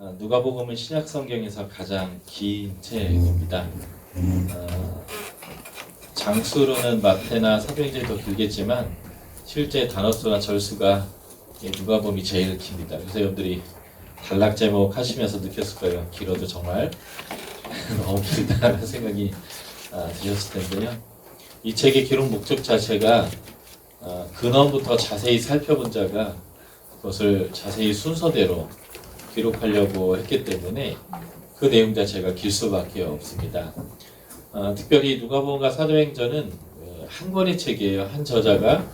누가복음은 신약 성경에서 가장 긴 책입니다. 장수로는 마태나 사도행전이 더 길겠지만 실제 단어수나 절수가 누가복음이 제일 깁니다. 그래서 여러분들이 단락 제목 하시면서 느꼈을 거예요. 길어도 정말 너무 길다는 생각이 드셨을 텐데요. 이 책의 기록 목적 자체가 근원부터 자세히 살펴본 자가 그것을 자세히 순서대로 기록하려고 했기 때문에 그 내용 자체가 길 수밖에 없습니다. 특별히 누가복음과 사도행전은 한 권의 책이에요. 한 저자가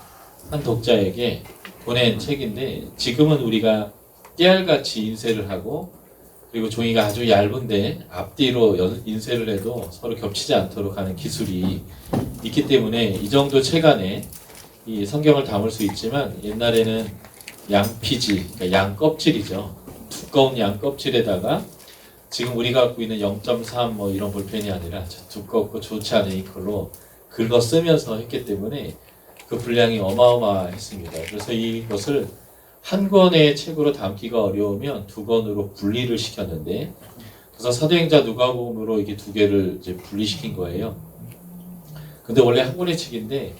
한 독자에게 보낸 책인데 지금은 우리가 깨알같이 인쇄를 하고 그리고 종이가 아주 얇은데 앞뒤로 인쇄를 해도 서로 겹치지 않도록 하는 기술이 있기 때문에 이 정도 책 안에 이 성경을 담을 수 있지만 옛날에는 양피지, 그러니까 양 껍질이죠. 두꺼운 양 껍질에다가 지금 우리가 갖고 있는 0.3 뭐 이런 볼펜이 아니라 두껍고 좋지 않은 이걸로 긁어 쓰면서 했기 때문에 그 분량이 어마어마했습니다. 그래서 이것을 한 권의 책으로 담기가 어려우면 두 권으로 분리를 시켰는데 그래서 사도행전 누가복음으로 이게 두 개를 이제 분리시킨 거예요. 근데 원래 한 권의 책인데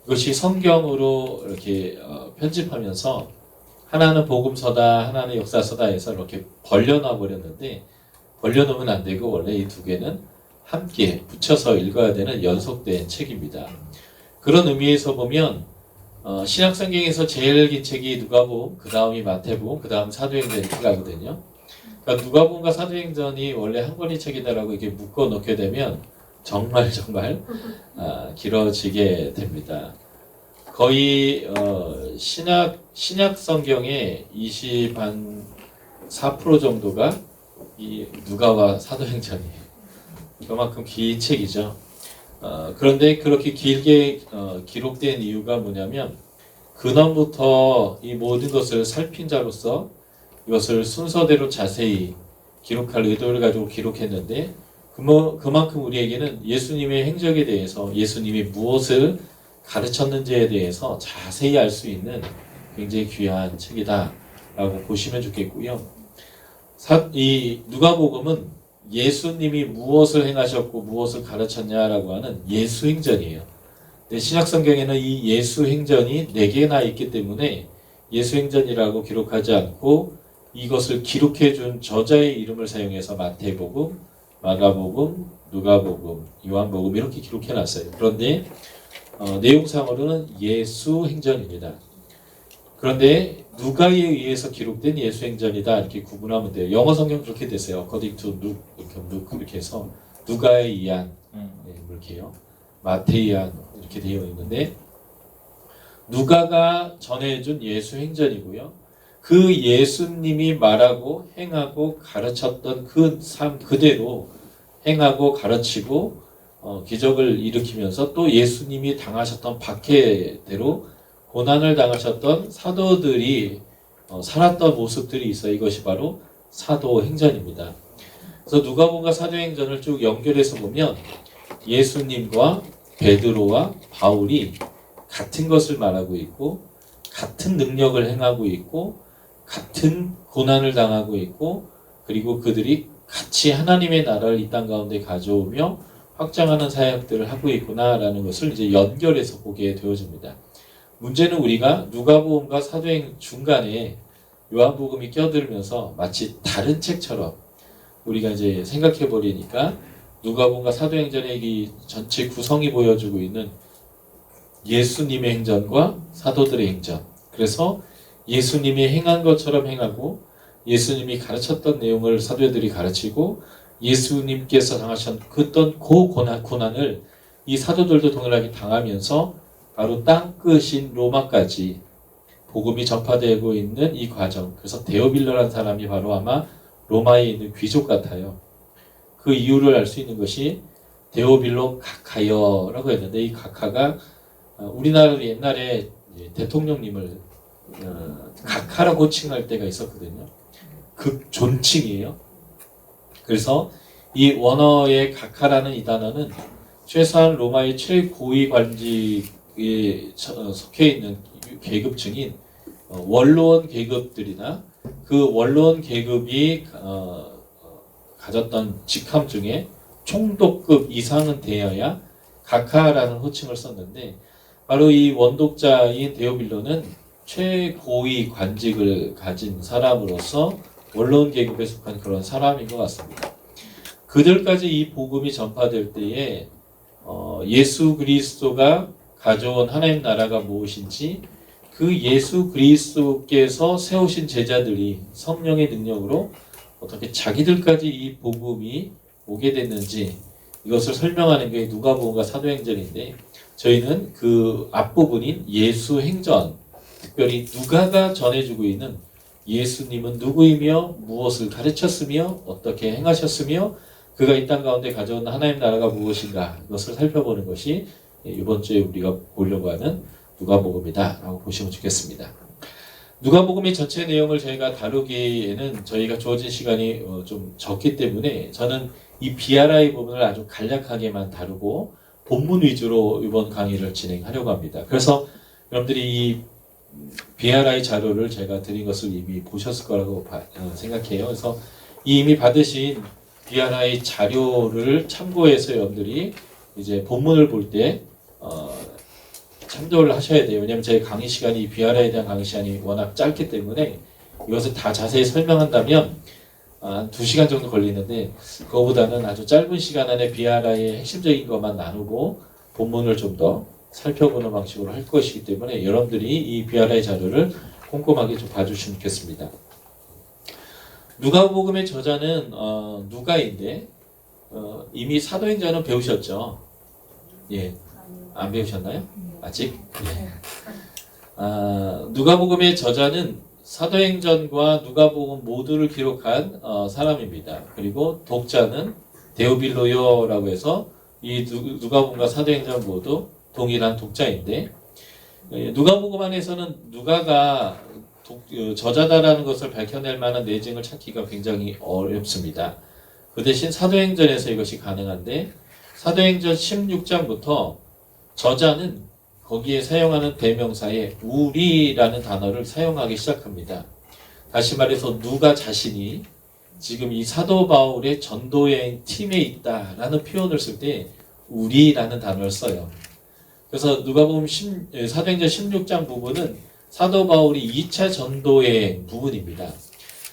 이것이 성경으로 이렇게 편집하면서 하나는 복음서다, 하나는 역사서다 해서 이렇게 벌려놔 버렸는데 벌려놓으면 안 되고 원래 이 두 개는 함께 붙여서 읽어야 되는 연속된 책입니다. 그런 의미에서 보면 신약 성경에서 제일 긴 책이 누가복음, 그 다음이 마태복음, 그 다음 사도행전 이렇게 가거든요. 그러니까 누가복음과 사도행전이 원래 한 권의 책이다라고 이렇게 묶어 놓게 되면 정말 길어지게 됩니다. 거의 신약 성경의 24% 정도가 이 누가와 사도행전이에요. 그만큼 긴 책이죠. 그런데 그렇게 길게 기록된 이유가 뭐냐면 근원부터 이 모든 것을 살핀 자로서 이것을 순서대로 자세히 기록할 의도를 가지고 기록했는데 그만큼 우리에게는 예수님의 행적에 대해서 예수님이 무엇을 가르쳤는지에 대해서 자세히 알 수 있는 굉장히 귀한 책이다라고 보시면 좋겠고요. 이 누가복음은 예수님이 무엇을 행하셨고 무엇을 가르쳤냐라고 하는 예수행전이에요. 근데 신약성경에는 이 예수행전이 4개나 있기 때문에 예수행전이라고 기록하지 않고 이것을 기록해준 저자의 이름을 사용해서 마태복음, 마가복음, 누가복음, 요한복음 이렇게 기록해놨어요. 그런데 내용상으로는 예수행전입니다. 그런데 누가에 의해서 기록된 예수행전이다 이렇게 구분하면 돼요. 영어 성경 그렇게 됐어요. According to Luke 이렇게 해서 누가에 의한 이렇게요. 마태에 의한 이렇게 되어 있는데 누가가 전해준 예수행전이고요. 그 예수님이 말하고 행하고 가르쳤던 그 삶 그대로 행하고 가르치고 기적을 일으키면서 또 예수님이 당하셨던 박해대로 고난을 당하셨던 사도들이 살았던 모습들이 있어요. 이것이 바로 사도행전입니다. 그래서 누가복음과 사도행전을 쭉 연결해서 보면 예수님과 베드로와 바울이 같은 것을 말하고 있고 같은 능력을 행하고 있고 같은 고난을 당하고 있고 그리고 그들이 같이 하나님의 나라를 이 땅 가운데 가져오며 확장하는 사역들을 하고 있구나라는 것을 이제 연결해서 보게 되어집니다. 문제는 우리가 누가복음과 사도행 중간에 요한복음이 껴들면서 마치 다른 책처럼 우리가 이제 생각해 버리니까 누가복음과 사도행전의 이 전체 구성이 보여주고 있는 예수님의 행전과 사도들의 행전. 그래서 예수님이 행한 것처럼 행하고 예수님이 가르쳤던 내용을 사도들이 가르치고 예수님께서 당하셨던 그 고난을 이 사도들도 동일하게 당하면서 바로 땅끝인 로마까지 복음이 전파되고 있는 이 과정. 그래서 데오빌로라는 사람이 바로 아마 로마에 있는 귀족 같아요. 그 이유를 알 수 있는 것이 데오빌로 가카여라고 했는데 이 가카가 우리나라 옛날에 대통령님을 가카라고 칭할 때가 있었거든요. 극존칭이에요. 그래서 이 원어의 가카라는 이 단어는 최소한 로마의 최고위 관직에 속해 있는 계급층인 원로원 계급들이나 그 원로원 계급이 가졌던 직함 중에 총독급 이상은 되어야 각하라는 호칭을 썼는데, 바로 이 원독자인 데오빌로는 최고위 관직을 가진 사람으로서 원로원 계급에 속한 그런 사람인 것 같습니다. 그들까지 이 복음이 전파될 때에 예수 그리스도가 가져온 하나님 나라가 무엇인지, 그 예수 그리스도께서 세우신 제자들이 성령의 능력으로 어떻게 자기들까지 이 복음이 오게 됐는지, 이것을 설명하는 게 누가복음과 사도행전인데, 저희는 그 앞부분인 예수행전, 특별히 누가가 전해주고 있는 예수님은 누구이며 무엇을 가르쳤으며 어떻게 행하셨으며 그가 이 땅 가운데 가져온 하나님 나라가 무엇인가, 이것을 살펴보는 것이 이번 주에 우리가 보려고 하는 누가복음이다 라고 보시면 좋겠습니다. 누가복음의 전체 내용을 저희가 다루기에는 저희가 주어진 시간이 좀 적기 때문에 저는 이 BRI 부분을 아주 간략하게만 다루고 본문 위주로 이번 강의를 진행하려고 합니다. 그래서 여러분들이 이 BRI 자료를 제가 드린 것을 이미 보셨을 거라고 생각해요. 그래서 이미 받으신 BRI 자료를 참고해서 여러분들이 이제 본문을 볼 때 참조를 하셔야 돼요. 왜냐하면 제 강의 시간이, BRI에 대한 강의 시간이 워낙 짧기 때문에 이것을 다 자세히 설명한다면 한 2시간 정도 걸리는데, 그거보다는 아주 짧은 시간 안에 BRI의 핵심적인 것만 나누고 본문을 좀 더 살펴보는 방식으로 할 것이기 때문에 여러분들이 이 BRI 자료를 꼼꼼하게 좀 봐주시면 좋겠습니다. 누가복음의 저자는 누가인데 이미 사도행전은 배우셨죠? 예, 안 배우셨나요? 아직? 예. 누가복음의 저자는 사도행전과 누가복음 모두를 기록한 사람입니다. 그리고 독자는 데오빌로요라고 해서 이 누가복음과 사도행전 모두 동일한 독자인데, 누가복음 안에서는 누가가 저자다라는 것을 밝혀낼 만한 내증을 찾기가 굉장히 어렵습니다. 그 대신 사도행전에서 이것이 가능한데, 사도행전 16장부터 저자는 거기에 사용하는 대명사에 우리라는 단어를 사용하기 시작합니다. 다시 말해서 누가 자신이 지금 이 사도 바울의 전도여행 팀에 있다라는 표현을 쓸 때 우리라는 단어를 써요. 그래서 누가복음 사도행전 16장 부분은 사도 바울이 2차 전도여행 부분입니다.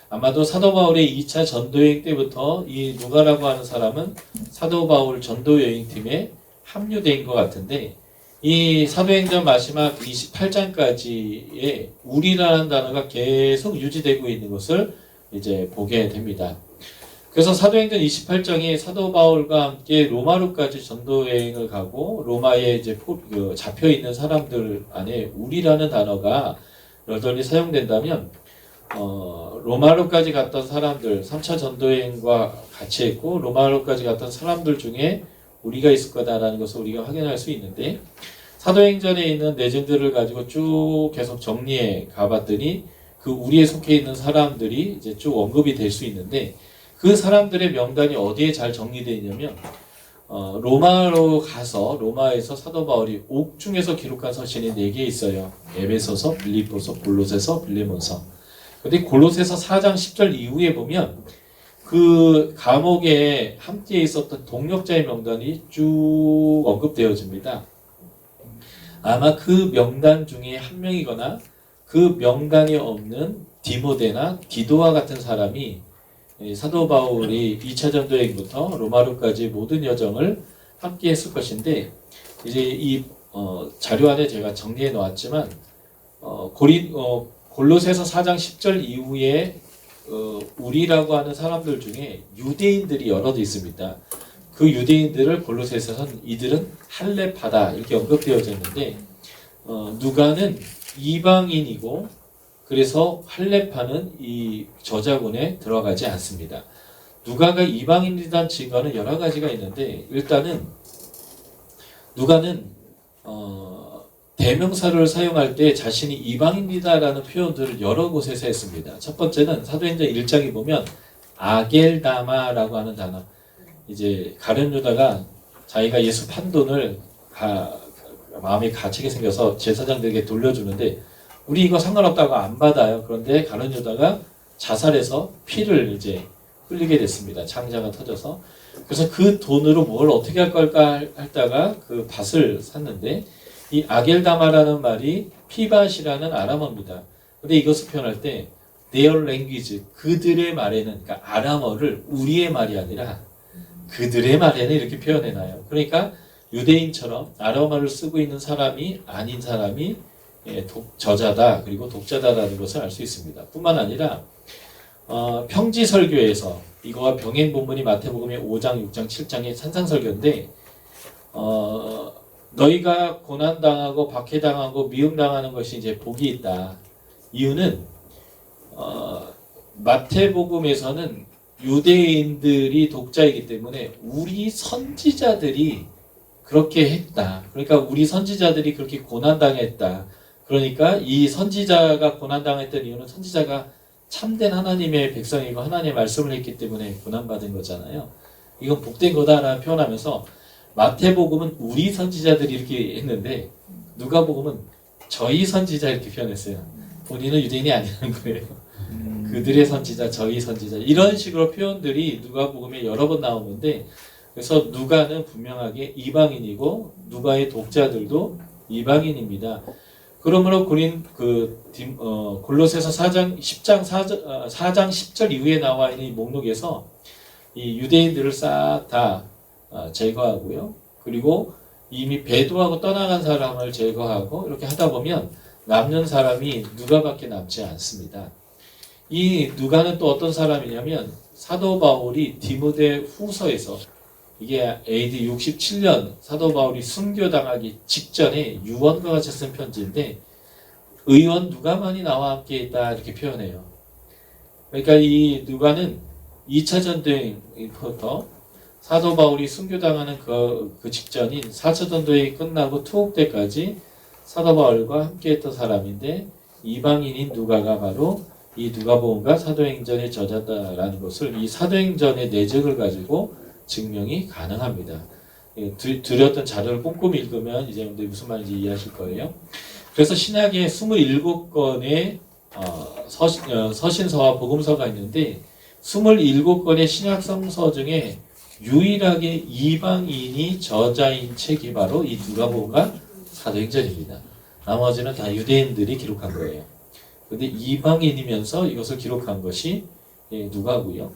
아마도 사도 바울의 2차 전도여행 때부터 이 누가라고 하는 사람은 사도 바울 전도여행팀에 합류된 것 같은데, 이 사도행전 마지막 28장까지의 우리라는 단어가 계속 유지되고 있는 것을 이제 보게 됩니다. 그래서 사도행전 28장에 사도 바울과 함께 로마로까지 전도여행을 가고 로마에 이제 잡혀 있는 사람들 안에 우리라는 단어가 여전히 사용된다면, 로마로까지 갔던 사람들, 3차 전도여행과 같이 했고 로마로까지 갔던 사람들 중에 우리가 있을 거다라는 것을 우리가 확인할 수 있는데, 사도행전에 있는 내전들을 가지고 쭉 계속 정리해 가봤더니 그 우리에 속해 있는 사람들이 이제 쭉 언급이 될 수 있는데, 그 사람들의 명단이 어디에 잘 정리되어 있냐면 로마로 가서 로마에서 사도 바울이 옥중에서 기록한 서신이 4개 있어요. 에베소서, 빌립보서, 골로새서, 빌레몬서. 근데 골로새서 4장 10절 이후에 보면 그 감옥에 함께 있었던 동역자의 명단이 쭉 언급되어집니다. 아마 그 명단 중에 한 명이거나 그 명단이 없는 디모데나 디도와 같은 사람이 사도 바울이 2차 전도여행부터 로마로까지 모든 여정을 함께 했을 것인데, 이제 이 자료 안에 제가 정리해 놓았지만 골로새서 4장 10절 이후에 우리라고 하는 사람들 중에 유대인들이 여럿 있습니다. 그 유대인들을 골로새서는 이들은 할례파다 이렇게 언급되어져 있는데, 누가는 이방인이고 그래서 할례파는 이 저자군에 들어가지 않습니다. 누가가 이방인이라는 증거는 여러 가지가 있는데, 일단은 누가는 대명사를 사용할 때 자신이 이방인이다라는 표현들을 여러 곳에서 했습니다. 첫 번째는 사도행전 1장에 보면 아겔다마라고 하는 단어, 이제 가룟 유다가 자기가 예수 판 돈을 마음에 가치게 생겨서 제사장들에게 돌려주는데 우리 이거 상관없다고 안 받아요. 그런데 가룟 유다가 자살해서 피를 이제 흘리게 됐습니다. 창자가 터져서. 그래서 그 돈으로 뭘 어떻게 할 걸까 하다가 그 밭을 샀는데, 이 아겔다마라는 말이 피밭이라는 아람어입니다. 근데 이것을 표현할 때 their language, 그들의 말에는, 그러니까 아람어를 우리의 말이 아니라 그들의 말에는 이렇게 표현해놔요. 그러니까 유대인처럼 아람어를 쓰고 있는 사람이 아닌 사람이 저자다, 그리고 독자다라는 것을 알 수 있습니다. 뿐만 아니라 평지설교에서, 이거와 병행 본문이 마태복음의 5장, 6장, 7장의 산상설교인데, 너희가 고난당하고 박해당하고 미움당하는 것이 이제 복이 있다. 이유는 마태복음에서는 유대인들이 독자이기 때문에 우리 선지자들이 그렇게 했다. 그러니까 우리 선지자들이 그렇게 고난당했다. 그러니까 이 선지자가 고난당했던 이유는 선지자가 참된 하나님의 백성이고 하나님의 말씀을 했기 때문에 고난받은 거잖아요. 이건 복된 거다라는 표현하면서 마태복음은 우리 선지자들이 이렇게 했는데 누가복음은 저희 선지자 이렇게 표현했어요. 본인은 유대인이 아니라는 거예요. 그들의 선지자, 저희 선지자, 이런 식으로 표현들이 누가복음에 여러 번 나오는데, 그래서 누가는 분명하게 이방인이고 누가의 독자들도 이방인입니다. 그러므로 골로새서 4장 10절 이후에 나와 있는 이 목록에서 이 유대인들을 싹 다 제거하고요. 그리고 이미 배도하고 떠나간 사람을 제거하고 이렇게 하다 보면 남는 사람이 누가밖에 남지 않습니다. 이 누가는 또 어떤 사람이냐면 사도 바울이 디모데 후서에서, 이게 AD 67년 사도 바울이 순교당하기 직전에 유언과 같이 쓴 편지인데, 의원 누가만이 나와 함께 있다 이렇게 표현해요. 그러니까 이 누가는 2차 전쟁부터 사도 바울이 순교당하는 그 직전인 4차 전쟁이 끝나고 투옥 때까지 사도 바울과 함께 했던 사람인데, 이방인인 누가가 바로 이 누가복음과 사도행전의 저자다라는 것을 이 사도행전의 내적을 가지고 증명이 가능합니다. 드렸던 자료를 꼼꼼히 읽으면 이제 여러분들이 무슨 말인지 이해하실 거예요. 그래서 신약에 27권의 서신서와 복음서가 있는데, 27권의 신약 성서 중에 유일하게 이방인이 저자인 책이 바로 이 누가복음과 사도행전입니다. 나머지는 다 유대인들이 기록한 거예요. 그런데 이방인이면서 이것을 기록한 것이 누가고요.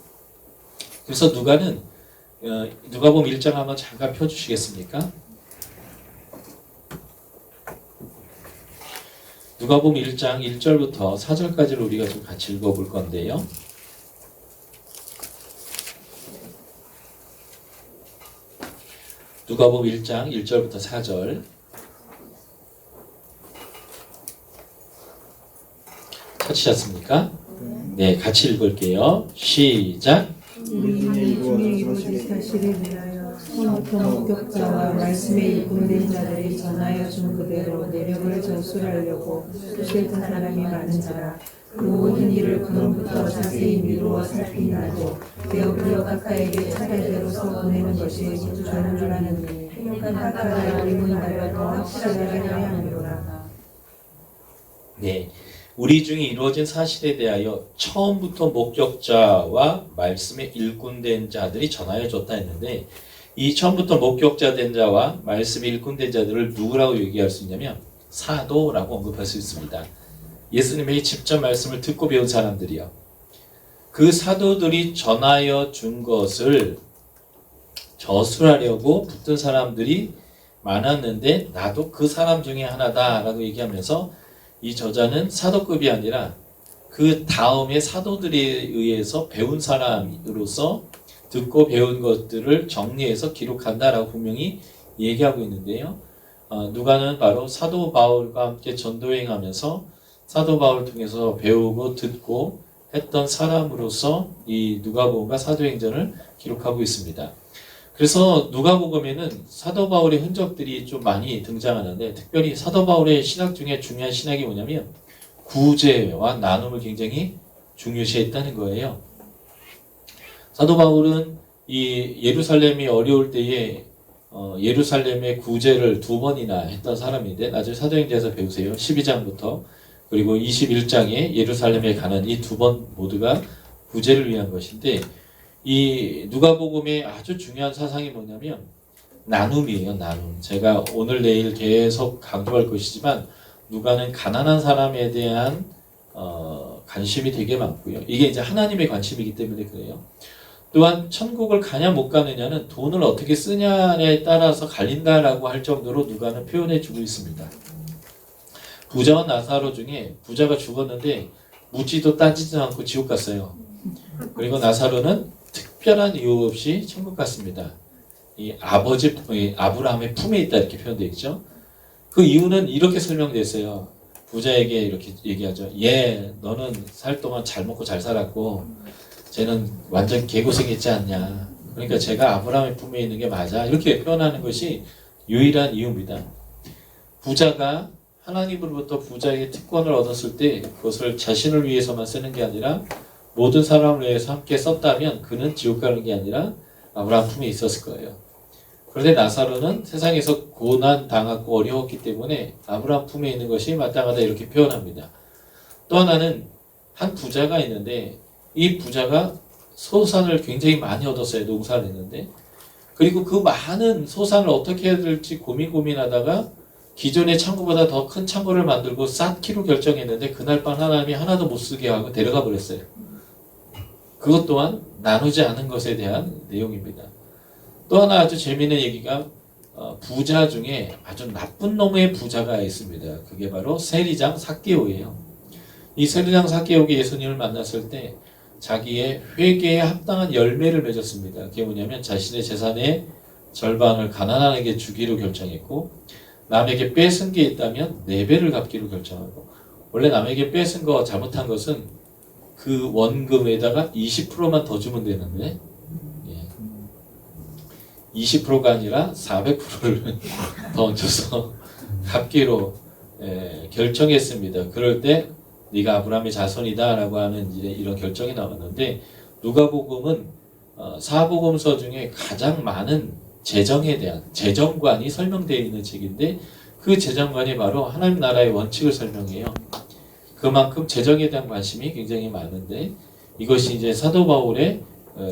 그래서 누가는 누가복음 1장 한번 잠깐 펴주시겠습니까? 누가복음 1장 1절부터 4절까지를 우리가 좀 같이 읽어볼 건데요. 누가복음 1장 1절부터 4절 찾으셨습니까? 네, 같이 읽을게요. 시작. 우리 중에 이루어질 사실을 위하여 처음부터 목격자와 말씀에 입문된 자들이 전하여 준 그대로 내력을 전술하려고 수시했던 사람이 많은지라. 그 모든 일을 근원부터 자세히 미루어 살핀 나도 베어브리어 각하에게 차례대로서 보내는 것이 좋은 줄 아느니 행복한 각하가 의문하여 더 확실하게 하려 함이로라. 네, 우리 중에 이루어진 사실에 대하여 처음부터 목격자와 말씀에 일꾼된 자들이 전하여 줬다 했는데, 이 처음부터 목격자 된 자와 말씀에 일꾼된 자들을 누구라고 얘기할 수 있냐면 사도라고 언급할 수 있습니다. 예수님의 직접 말씀을 듣고 배운 사람들이요. 그 사도들이 전하여 준 것을 저술하려고 붙든 사람들이 많았는데 나도 그 사람 중에 하나다라고 얘기하면서, 이 저자는 사도급이 아니라 그 다음에 사도들에 의해서 배운 사람으로서 듣고 배운 것들을 정리해서 기록한다라고 분명히 얘기하고 있는데요. 누가는 바로 사도 바울과 함께 전도행하면서 사도 바울을 통해서 배우고 듣고 했던 사람으로서 이 누가복음과 사도행전을 기록하고 있습니다. 그래서 누가복음에는 사도 바울의 흔적들이 좀 많이 등장하는데, 특별히 사도 바울의 신학 중에 중요한 신학이 뭐냐면 구제와 나눔을 굉장히 중요시했다는 거예요. 사도 바울은 이 예루살렘이 어려울 때에 예루살렘의 구제를 2번이나 했던 사람인데, 나중에 사도행전에서 배우세요. 12장부터 그리고 21장에 예루살렘에 가는 이 두 번 모두가 구제를 위한 것인데, 이 누가복음의 아주 중요한 사상이 뭐냐면 나눔이에요. 나눔. 제가 오늘 내일 계속 강조할 것이지만 누가는 가난한 사람에 대한 관심이 되게 많고요. 이게 이제 하나님의 관심이기 때문에 그래요. 또한 천국을 가냐 못 가느냐는 돈을 어떻게 쓰냐에 따라서 갈린다라고 할 정도로 누가는 표현해 주고 있습니다. 부자와 나사로 중에 부자가 죽었는데 묻지도 따지지도 않고 지옥 갔어요. 그리고 나사로는 특별한 이유 없이 천국 갔습니다. 이 아브라함의 품에 있다 이렇게 표현되어 있죠. 그 이유는 이렇게 설명됐어요. 부자에게 이렇게 얘기하죠. 너는 살 동안 잘 먹고 잘 살았고 쟤는 완전 개고생했지 않냐. 그러니까 제가 아브라함의 품에 있는 게 맞아. 이렇게 표현하는 것이 유일한 이유입니다. 부자가 하나님으로부터 부자에게 특권을 얻었을 때 그것을 자신을 위해서만 쓰는 게 아니라 모든 사람을 위해서 함께 썼다면 그는 지옥 가는 게 아니라 아브라함 품에 있었을 거예요. 그런데 나사로는 세상에서 고난 당하고 어려웠기 때문에 아브라함 품에 있는 것이 마땅하다 이렇게 표현합니다. 또 하나는 한 부자가 있는데 이 부자가 소산을 굉장히 많이 얻었어요. 농사를 했는데. 그리고 그 많은 소산을 어떻게 해야 될지 고민하다가 기존의 창고보다 더 큰 창고를 만들고 쌓기로 결정했는데 그날 밤 하나님이 하나도 못 쓰게 하고 데려가 버렸어요. 그것 또한 나누지 않은 것에 대한 내용입니다. 또 하나 아주 재미있는 얘기가 부자 중에 아주 나쁜 놈의 부자가 있습니다. 그게 바로 세리장 삭개오예요. 이 세리장 삭개오가 예수님을 만났을 때 자기의 회개에 합당한 열매를 맺었습니다. 그게 뭐냐면 자신의 재산의 절반을 가난한에게 주기로 결정했고 남에게 뺏은 게 있다면 4배를 갚기로 결정하고 원래 남에게 뺏은 거 잘못한 것은 그 원금에다가 20%만 더 주면 되는데 20%가 아니라 400%를 더 얹어서 갚기로 결정했습니다. 그럴 때 네가 아브라함의 자손이다 라고 하는 이런 결정이 나왔는데 누가복음은 사복음서 중에 가장 많은 재정에 대한 재정관이 설명되어 있는 책인데 그 재정관이 바로 하나님 나라의 원칙을 설명해요. 그만큼 재정에 대한 관심이 굉장히 많은데 이것이 이제 사도 바울의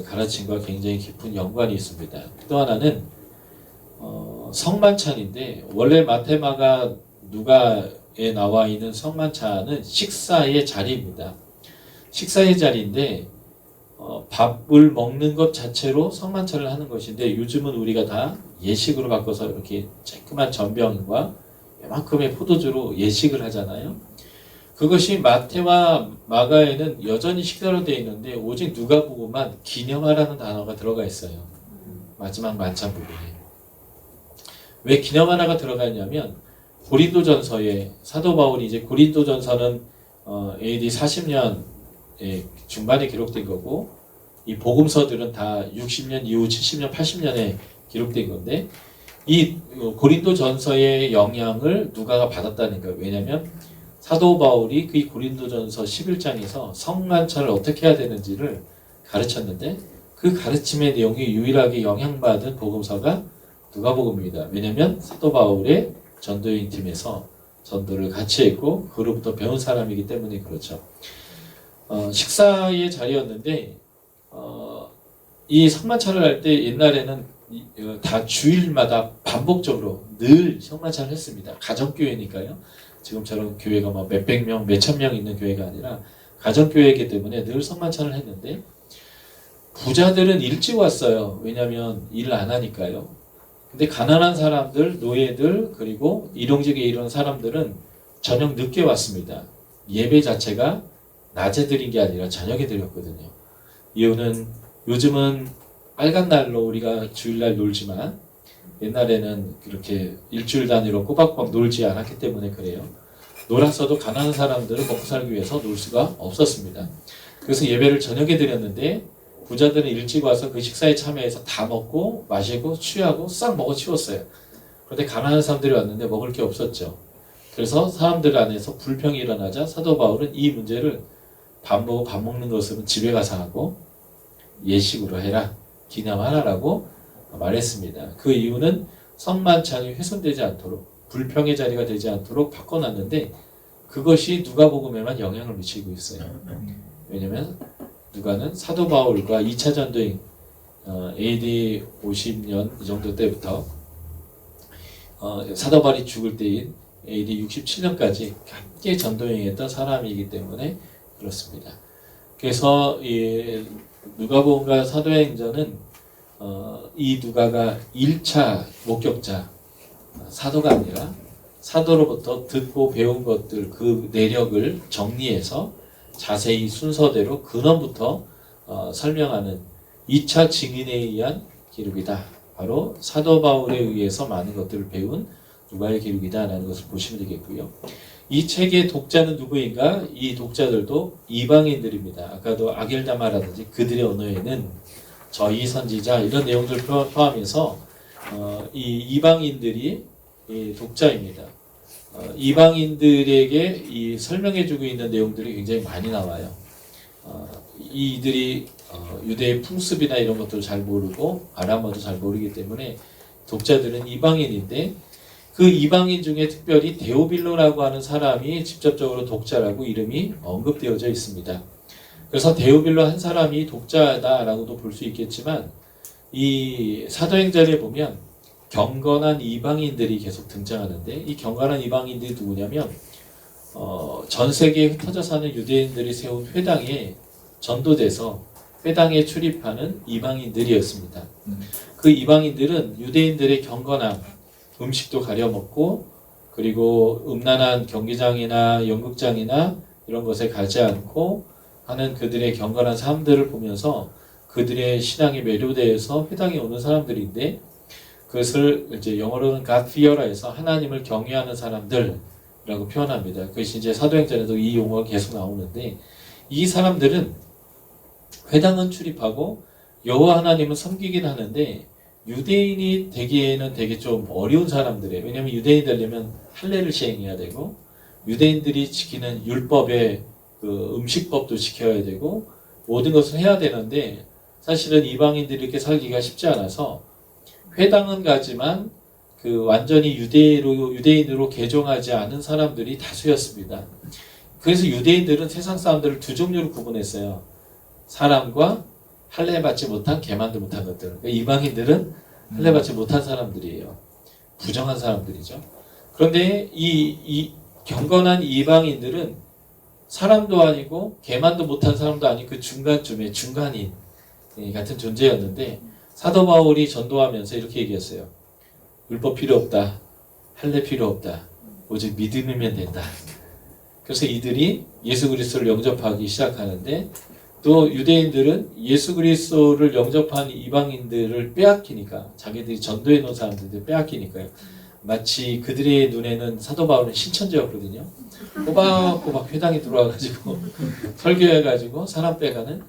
가르침과 굉장히 깊은 연관이 있습니다. 또 하나는 성만찬인데 원래 마테마가 누가에 나와 있는 성만찬은 식사의 자리입니다. 식사의 자리인데 밥을 먹는 것 자체로 성만찬을 하는 것인데 요즘은 우리가 다 예식으로 바꿔서 이렇게 쬐끄만 전병과 이만큼의 포도주로 예식을 하잖아요. 그것이 마태와 마가에는 여전히 식사로 되어 있는데 오직 누가복음만 기념하라는 단어가 들어가 있어요. 마지막 만찬 부분에. 왜 기념하라가 들어가 있냐면 고린도전서에 사도 바울이 이제 고린도전서는 AD 40년 중반에 기록된 거고 이 복음서들은 다 60년 이후 70년 80년에 기록된 건데 이 고린도전서의 영향을 누가가 받았다는 거예요. 왜냐하면 사도 바울이 그 고린도전서 11장에서 성만찬을 어떻게 해야 되는지를 가르쳤는데 그 가르침의 내용이 유일하게 영향받은 복음서가 누가복음입니다. 왜냐하면 사도 바울의 전도인 팀에서 전도를 같이 했고 그로부터 배운 사람이기 때문에 그렇죠. 식사의 자리였는데 이 성만찬을 할 때 옛날에는 다 주일마다 반복적으로 늘 성만찬을 했습니다. 가정교회니까요. 지금처럼 교회가 막 몇백 명, 몇천 명 있는 교회가 아니라 가정교회이기 때문에 늘 성만찬을 했는데 부자들은 일찍 왔어요. 왜냐하면 일을 안 하니까요. 근데 가난한 사람들, 노예들, 그리고 일용직에 이런 사람들은 저녁 늦게 왔습니다. 예배 자체가 낮에 드린 게 아니라 저녁에 드렸거든요. 이유는 요즘은 빨간 날로 우리가 주일날 놀지만 옛날에는 그렇게 일주일 단위로 꼬박꼬박 놀지 않았기 때문에 그래요. 놀았어도 가난한 사람들은 먹고 살기 위해서 놀 수가 없었습니다. 그래서 예배를 저녁에 드렸는데 부자들은 일찍 와서 그 식사에 참여해서 다 먹고 마시고 취하고 싹 먹어 치웠어요. 그런데 가난한 사람들이 왔는데 먹을 게 없었죠. 그래서 사람들 안에서 불평이 일어나자 사도 바울은 이 문제를 밥 먹는 것은 집에 가서 하고 예식으로 해라, 기념하라라고 말했습니다. 그 이유는 성만찬이 훼손되지 않도록 불평의 자리가 되지 않도록 바꿔놨는데 그것이 누가복음에만 영향을 미치고 있어요. 왜냐면 누가는 사도 바울과 2차 전도행 AD 50년 이 정도 때부터 사도 바울이 죽을 때인 AD 67년까지 함께 전도행했던 사람이기 때문에 그렇습니다. 그래서 이 누가복음과 사도행전은 이 누가가 1차 목격자, 사도가 아니라 사도로부터 듣고 배운 것들, 그 내력을 정리해서 자세히 순서대로 근원부터 설명하는 2차 증인에 의한 기록이다. 바로 사도 바울에 의해서 많은 것들을 배운 누가의 기록이다라는 것을 보시면 되겠고요. 이 책의 독자는 누구인가? 이 독자들도 이방인들입니다. 아까도 아겔다마라든지 그들의 언어에는 저희 선지자 이런 내용들 포함해서 이 이방인들이 이 독자입니다. 이방인들에게 이 설명해주고 있는 내용들이 굉장히 많이 나와요. 이들이 유대의 풍습이나 이런 것들을 잘 모르고 아람어도 잘 모르기 때문에 독자들은 이방인인데 그 이방인 중에 특별히 데오빌로라고 하는 사람이 직접적으로 독자라고 이름이 언급되어져 있습니다. 그래서 데오빌로 한 사람이 독자다라고도 볼 수 있겠지만 이 사도행전에 보면 경건한 이방인들이 계속 등장하는데 이 경건한 이방인들이 누구냐면 전 세계에 흩어져 사는 유대인들이 세운 회당에 전도돼서 회당에 출입하는 이방인들이었습니다. 그 이방인들은 유대인들의 경건함, 음식도 가려 먹고 그리고 음란한 경기장이나 연극장이나 이런 것에 가지 않고 하는 그들의 경건한 삶들을 보면서 그들의 신앙에 매료되어서 회당에 오는 사람들인데 그것을 이제 영어로는 God fear라 해서 하나님을 경외하는 사람들이라고 표현합니다. 그것이 이제 사도행전에도 이 용어가 계속 나오는데 이 사람들은 회당은 출입하고 여호와 하나님은 섬기긴 하는데 유대인이 되기에는 되게 좀 어려운 사람들이에요. 왜냐하면 유대인이 되려면 할례를 시행해야 되고 유대인들이 지키는 율법의 그 음식법도 지켜야 되고 모든 것을 해야 되는데 사실은 이방인들이 이렇게 살기가 쉽지 않아서 회당은 가지만 그 완전히 유대인으로 개종하지 않은 사람들이 다수였습니다. 그래서 유대인들은 세상 사람들을 두 종류로 구분했어요. 사람과 할례 받지 못한 개만도 못한 것들. 그러니까 이방인들은 할례 받지 못한 사람들이에요. 부정한 사람들이죠. 그런데 이 경건한 이방인들은 사람도 아니고 개만도 못한 사람도 아니고 그 중간쯤에 중간인 같은 존재였는데 사도 바울이 전도하면서 이렇게 얘기했어요. 율법 필요 없다. 할례 필요 없다. 오직 믿음이면 된다. 그래서 이들이 예수 그리스도를 영접하기 시작하는데 또 유대인들은 예수 그리스도를 영접한 이방인들을 빼앗기니까 자기들이 전도해 놓은 사람들을 빼앗기니까요. 마치 그들의 눈에는 사도 바울은 신천지였거든요. 꼬박꼬박 회당에 들어와가지고 설교해가지고 사람 빼가는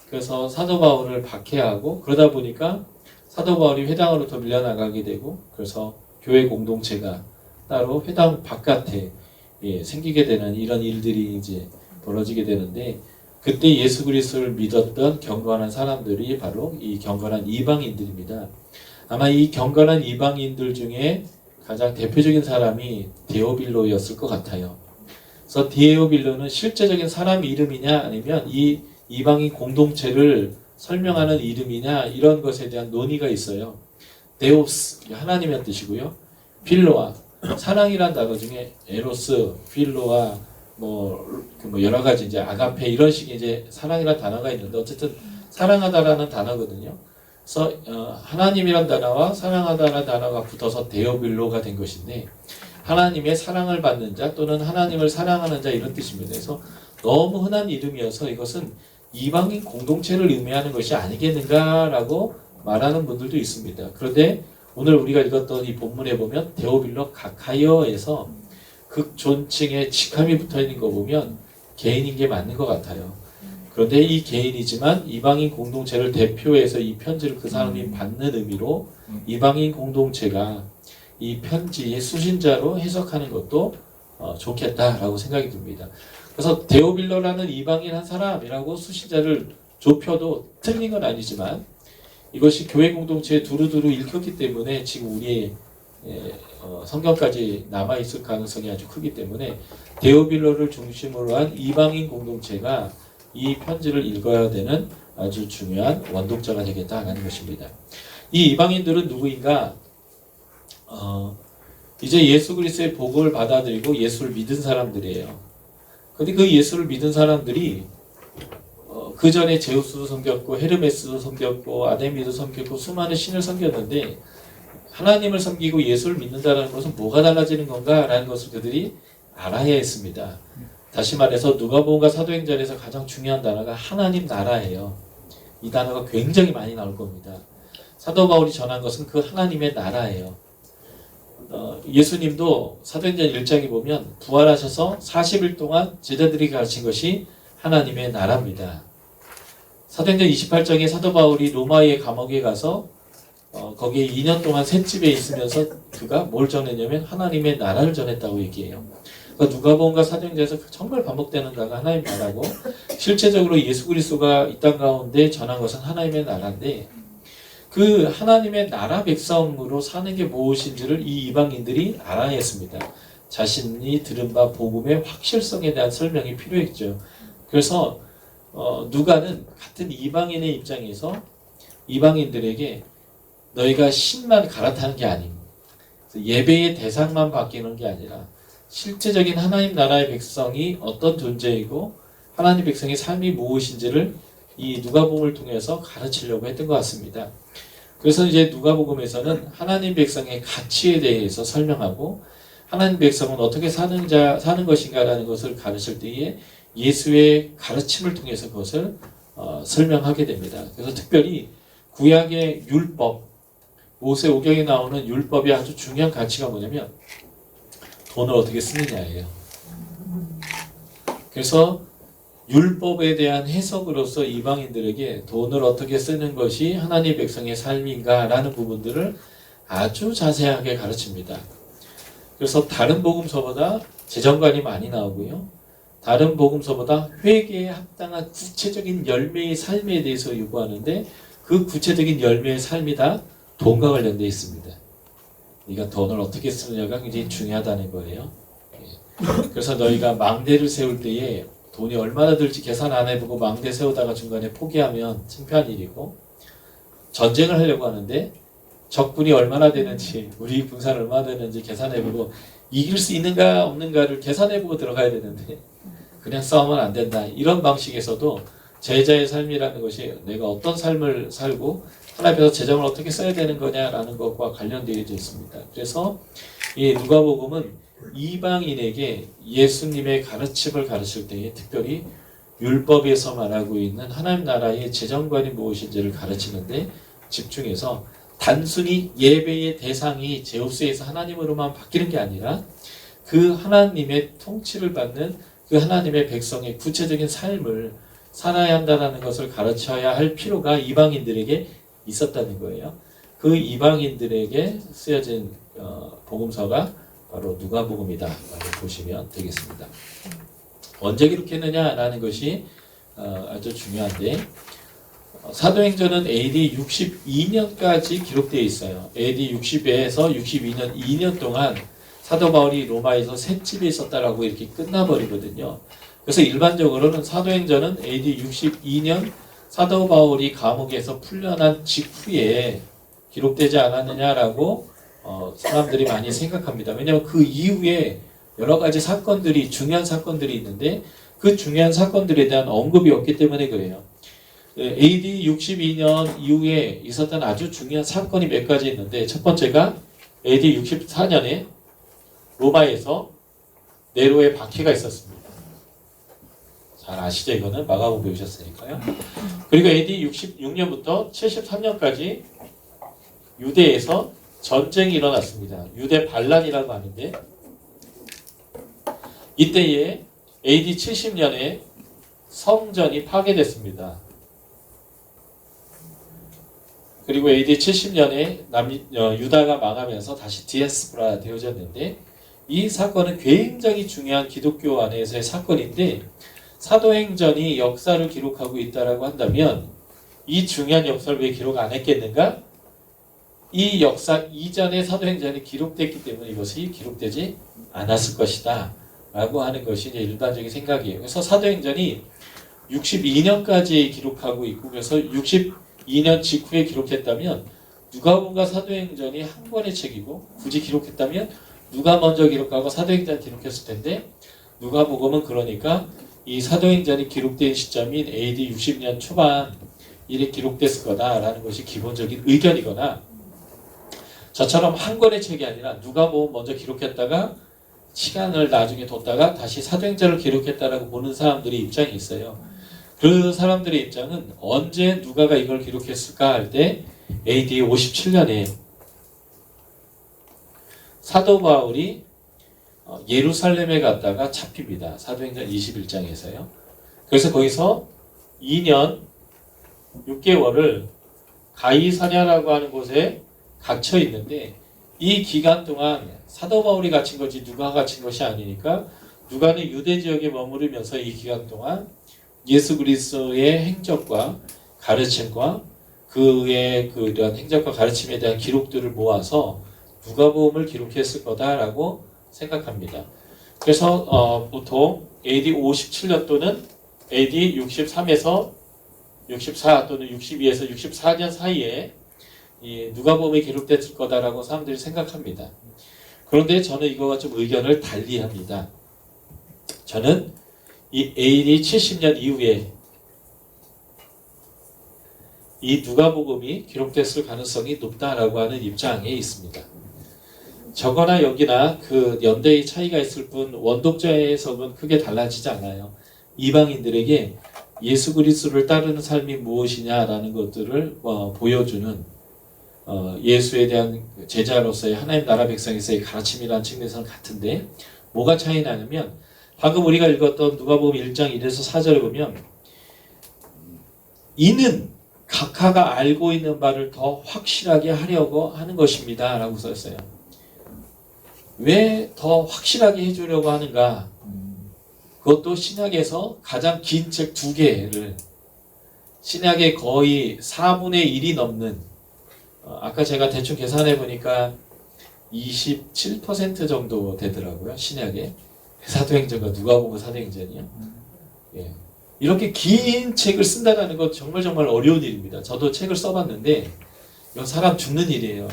그래서 사도 바울을 박해하고 그러다 보니까 사도 바울이 회당으로 더 밀려나가게 되고 그래서 교회 공동체가 따로 회당 바깥에 생기게 되는 이런 일들이 이제 벌어지게 되는데 그때 예수 그리스도를 믿었던 경건한 사람들이 바로 이 경건한 이방인들입니다. 아마 이 경건한 이방인들 중에 가장 대표적인 사람이 데오빌로였을 것 같아요. 그래서 데오빌로는 실제적인 사람 이름이냐 아니면 이 이방인 공동체를 설명하는 이름이냐 이런 것에 대한 논의가 있어요. 데오스 하나님의 뜻이고요. 필로아 사랑이란 단어 중에 에로스, 필로아 뭐 여러 가지 이제 아가페 이런 식의 이제 사랑이란 단어가 있는데 어쨌든 사랑하다라는 단어거든요. 그래서 하나님이란 단어와 사랑하다라는 단어가 붙어서 데오빌로가 된 것인데 하나님의 사랑을 받는 자 또는 하나님을 사랑하는 자 이런 뜻입니다. 그래서 너무 흔한 이름이어서 이것은 이방인 공동체를 의미하는 것이 아니겠는가라고 말하는 분들도 있습니다. 그런데 오늘 우리가 읽었던 이 본문에 보면 데오빌로 가카이어에서 극존칭에 직함이 붙어있는 거 보면 개인인 게 맞는 것 같아요. 그런데 이 개인이지만 이방인 공동체를 대표해서 이 편지를 그 사람이 받는 의미로 이방인 공동체가 이 편지의 수신자로 해석하는 것도 좋겠다라고 생각이 듭니다. 그래서 데오빌로라는 이방인 한 사람이라고 수신자를 좁혀도 틀린 건 아니지만 이것이 교회 공동체에 두루두루 읽혔기 때문에 지금 우리의 성경까지 남아 있을 가능성이 아주 크기 때문에 데오빌로를 중심으로 한 이방인 공동체가 이 편지를 읽어야 되는 아주 중요한 원독자가 되겠다는 것입니다. 이 이방인들은 누구인가? 이제 예수 그리스도의 복음을 받아들이고 예수를 믿은 사람들이에요. 근데 그 예수를 믿은 사람들이 그 전에 제우스도 섬겼고 헤르메스도 섬겼고 아데미도 섬겼고 수많은 신을 섬겼는데 하나님을 섬기고 예수를 믿는다는 것은 뭐가 달라지는 건가라는 것을 그들이 알아야 했습니다. 다시 말해서 누가복음과 사도행전에서 가장 중요한 단어가 하나님 나라예요. 이 단어가 굉장히 많이 나올 겁니다. 사도 바울이 전한 것은 그 하나님의 나라예요. 예수님도 사도행전 1장에 보면 부활하셔서 40일 동안 제자들이 가르친 것이 하나님의 나라입니다. 사도행전 28장에 사도 바울이 로마의 감옥에 가서 거기에 2년 동안 셋집에 있으면서 그가 뭘 전했냐면 하나님의 나라를 전했다고 얘기해요. 그러니까 누가복음과 사도행전에서 정말 반복되는 단어가 하나님 나라고 실제적으로 예수 그리스도가 이 땅 가운데 전한 것은 하나님의 나라인데 그 하나님의 나라 백성으로 사는 게 무엇인지를 이 이방인들이 알아야 했습니다. 자신이 들은 바 복음의 확실성에 대한 설명이 필요했죠. 그래서 누가는 같은 이방인의 입장에서 이방인들에게 너희가 신만 갈아타는 게 아님, 예배의 대상만 바뀌는 게 아니라 실제적인 하나님 나라의 백성이 어떤 존재이고 하나님 백성의 삶이 무엇인지를 이 누가복음을 통해서 가르치려고 했던 것 같습니다. 그래서 이제 누가복음에서는 하나님 백성의 가치에 대해서 설명하고 하나님 백성은 어떻게 사는 것인가라는 것을 가르칠 때에 예수의 가르침을 통해서 그것을 설명하게 됩니다. 그래서 특별히 구약의 율법, 모세오경에 나오는 율법의 아주 중요한 가치가 뭐냐면 돈을 어떻게 쓰느냐예요. 그래서 율법에 대한 해석으로서 이방인들에게 돈을 어떻게 쓰는 것이 하나님 백성의 삶인가라는 부분들을 아주 자세하게 가르칩니다. 그래서 다른 복음서보다 재정관이 많이 나오고요. 다른 복음서보다 회개에 합당한 구체적인 열매의 삶에 대해서 요구하는데 그 구체적인 열매의 삶이 다 돈과 관련되어 있습니다. 네가 돈을 어떻게 쓰느냐가 굉장히 중요하다는 거예요. 그래서 너희가 망대를 세울 때에 돈이 얼마나 들지 계산 안 해보고 망대 세우다가 중간에 포기하면 창피한 일이고, 전쟁을 하려고 하는데 적군이 얼마나 되는지, 우리 군사는 얼마나 되는지 계산해보고 이길 수 있는가 없는가를 계산해보고 들어가야 되는데 그냥 싸우면 안 된다. 이런 방식에서도 제자의 삶이라는 것이 내가 어떤 삶을 살고 하나님 앞에서 재정을 어떻게 써야 되는 거냐라는 것과 관련되어 있습니다. 그래서 이 누가복음은 이방인에게 예수님의 가르침을 가르칠 때에 특별히 율법에서 말하고 있는 하나님 나라의 재정관이 무엇인지를 가르치는데 집중해서 단순히 예배의 대상이 제우스에서 하나님으로만 바뀌는 게 아니라 그 하나님의 통치를 받는 그 하나님의 백성의 구체적인 삶을 살아야 한다는 것을 가르쳐야 할 필요가 이방인들에게 있었다는 거예요. 그 이방인들에게 쓰여진 복음서가 바로 누가복음이다라고 보시면 되겠습니다. 언제 기록했느냐라는 것이 아주 중요한데 사도행전은 AD 62년까지 기록되어 있어요. AD 60에서 62년 2년 동안 사도 바울이 로마에서 셋집에 있었다라고 이렇게 끝나버리거든요. 그래서 일반적으로는 사도행전은 AD 62년 사도 바울이 감옥에서 풀려난 직후에 기록되지 않았느냐라고 사람들이 많이 생각합니다. 왜냐하면 그 이후에 여러 가지 사건들이 중요한 사건들이 있는데 그 중요한 사건들에 대한 언급이 없기 때문에 그래요. AD 62년 이후에 있었던 아주 중요한 사건이 몇 가지 있는데 첫 번째가 AD 64년에 로마에서 네로의 박해가 있었습니다. 잘 아시죠? 이거는 마가복음 배우셨으니까요. 그리고 AD 66년부터 73년까지 유대에서 전쟁이 일어났습니다. 유대 반란이라고 하는데 이때에 AD 70년에 성전이 파괴됐습니다. 그리고 AD 70년에 유다가 망하면서 다시 디아스포라 되어졌는데 이 사건은 굉장히 중요한 기독교 안에서의 사건인데 사도행전이 역사를 기록하고 있다라고 한다면 이 중요한 역사를 왜 기록 안 했겠는가? 이 역사 이전의 사도행전이 기록됐기 때문에 이것이 기록되지 않았을 것이다 라고 하는 것이 이제 일반적인 생각이에요. 그래서 사도행전이 62년까지 기록하고 있고, 그래서 62년 직후에 기록했다면 누가복음과 사도행전이 한 권의 책이고, 굳이 기록했다면 누가 먼저 기록하고 사도행전 기록했을 텐데, 누가복음은 그러니까 이 사도행전이 기록된 시점인 AD 60년 초반 일에 기록됐을 거다라는 것이 기본적인 의견이거나, 저처럼 한 권의 책이 아니라 누가복음 먼저 기록했다가 시간을 나중에 뒀다가 다시 사도행전을 기록했다라고 보는 사람들의 입장이 있어요. 그 사람들의 입장은 언제 누가가 이걸 기록했을까 할 때 AD 57년에 사도 바울이 예루살렘에 갔다가 잡힙니다. 사도행전 21장에서요. 그래서 거기서 2년 6개월을 가이사랴라고 하는 곳에 갇혀 있는데, 이 기간 동안 사도 바울이 갇힌 거지 누가가 갇힌 것이 아니니까 누가는 유대 지역에 머무르면서 이 기간 동안 예수 그리스도의 행적과 가르침과 그의 그런 행적과 가르침에 대한 기록들을 모아서 누가복음을 기록했을 거다라고 생각합니다. 그래서 보통 AD 57년 또는 AD 63에서 64 또는 62에서 64년 사이에 이 누가복음이 기록됐을 거다라고 사람들이 생각합니다. 그런데 저는 이거와 좀 의견을 달리합니다. 저는 이 AD 70년 이후에 이 누가복음이 기록됐을 가능성이 높다라고 하는 입장에 있습니다. 저거나 여기나 그 연대의 차이가 있을 뿐 원독자의 해석은 크게 달라지지 않아요. 이방인들에게 예수 그리스도를 따르는 삶이 무엇이냐라는 것들을 보여주는 예수에 대한 제자로서의 하나님 나라 백성에서의 가르침이라는 측면에서는 같은데, 뭐가 차이 나냐면 방금 우리가 읽었던 누가복음 1장 1에서 4절에 보면 이는 각하가 알고 있는 바를 더 확실하게 하려고 하는 것입니다 라고 썼어요. 왜 더 확실하게 해주려고 하는가? 그것도 신약에서 가장 긴 책 2개를, 신약의 거의 4분의 1이 넘는, 아까 제가 대충 계산해 보니까 27% 정도 되더라고요. 신약에 사도행전과 누가복음 사도행전이요. 예. 이렇게 긴 책을 쓴다는 것 정말 어려운 일입니다. 저도 책을 써봤는데 이건 사람 죽는 일이에요.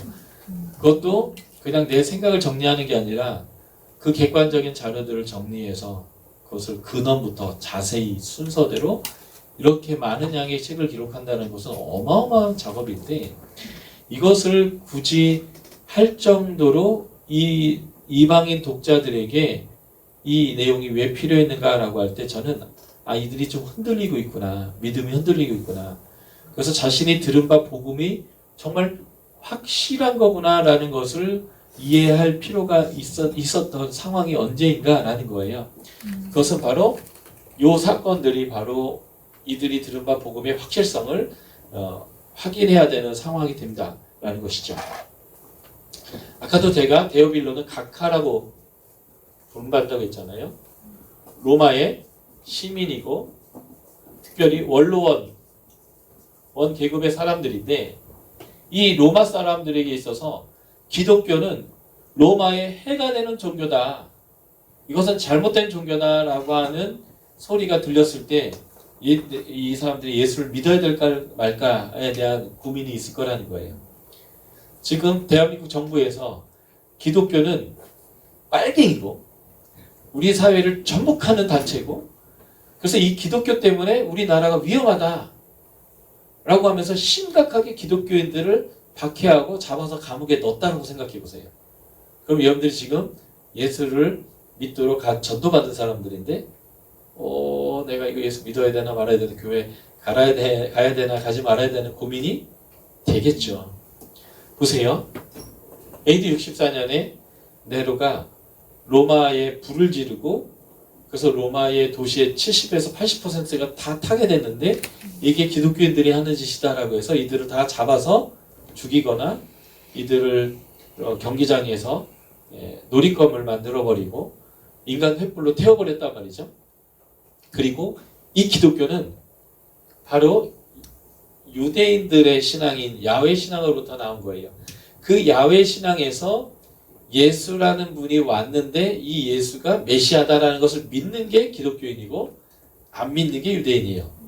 그것도 그냥 내 생각을 정리하는 게 아니라 그 객관적인 자료들을 정리해서 그것을 근원부터 자세히 순서대로 이렇게 많은 양의 책을 기록한다는 것은 어마어마한 작업인데, 이것을 굳이 할 정도로 이 이방인 독자들에게 이 내용이 왜 필요했는가라고 할 때 저는 이들이 좀 흔들리고 있구나, 믿음이 흔들리고 있구나, 그래서 자신이 들은 바 복음이 정말 확실한 거구나라는 것을 이해할 필요가 있었던 상황이 언제인가라는 거예요. 그것은 바로 이 사건들이 바로 이들이 들은 바 복음의 확실성을 확인해야 되는 상황이 된다라는 것이죠. 아까도 제가 데오빌로는 각하라고 부른다고 했잖아요. 로마의 시민이고 특별히 원로원 계급의 사람들인데, 이 로마 사람들에게 있어서 기독교는 로마의 해가 되는 종교다, 이것은 잘못된 종교다라고 하는 소리가 들렸을 때 이 사람들이 예수를 믿어야 될까 말까에 대한 고민이 있을 거라는 거예요. 지금 대한민국 정부에서 기독교는 빨갱이고 우리 사회를 전복하는 단체고, 그래서 이 기독교 때문에 우리나라가 위험하다 라고 하면서 심각하게 기독교인들을 박해하고 잡아서 감옥에 넣었다고 생각해 보세요. 그럼 여러분들이 지금 예수를 믿도록 전도받은 사람들인데, 내가 이거 예수 믿어야 되나 말아야 되나, 교회 가야 되나 가지 말아야 되는 고민이 되겠죠. 보세요. AD 64년에 네로가 로마에 불을 지르고, 그래서 로마의 도시의 70에서 80%가 다 타게 됐는데, 이게 기독교인들이 하는 짓이다라고 해서 이들을 다 잡아서 죽이거나 이들을 경기장에서 놀잇감을 만들어버리고 인간 횃불로 태워버렸단 말이죠. 그리고 이 기독교는 바로 유대인들의 신앙인 야훼 신앙으로부터 나온 거예요. 그 야훼 신앙에서 예수라는 분이 왔는데 이 예수가 메시아다라는 것을 믿는 게 기독교인이고 안 믿는 게 유대인이에요.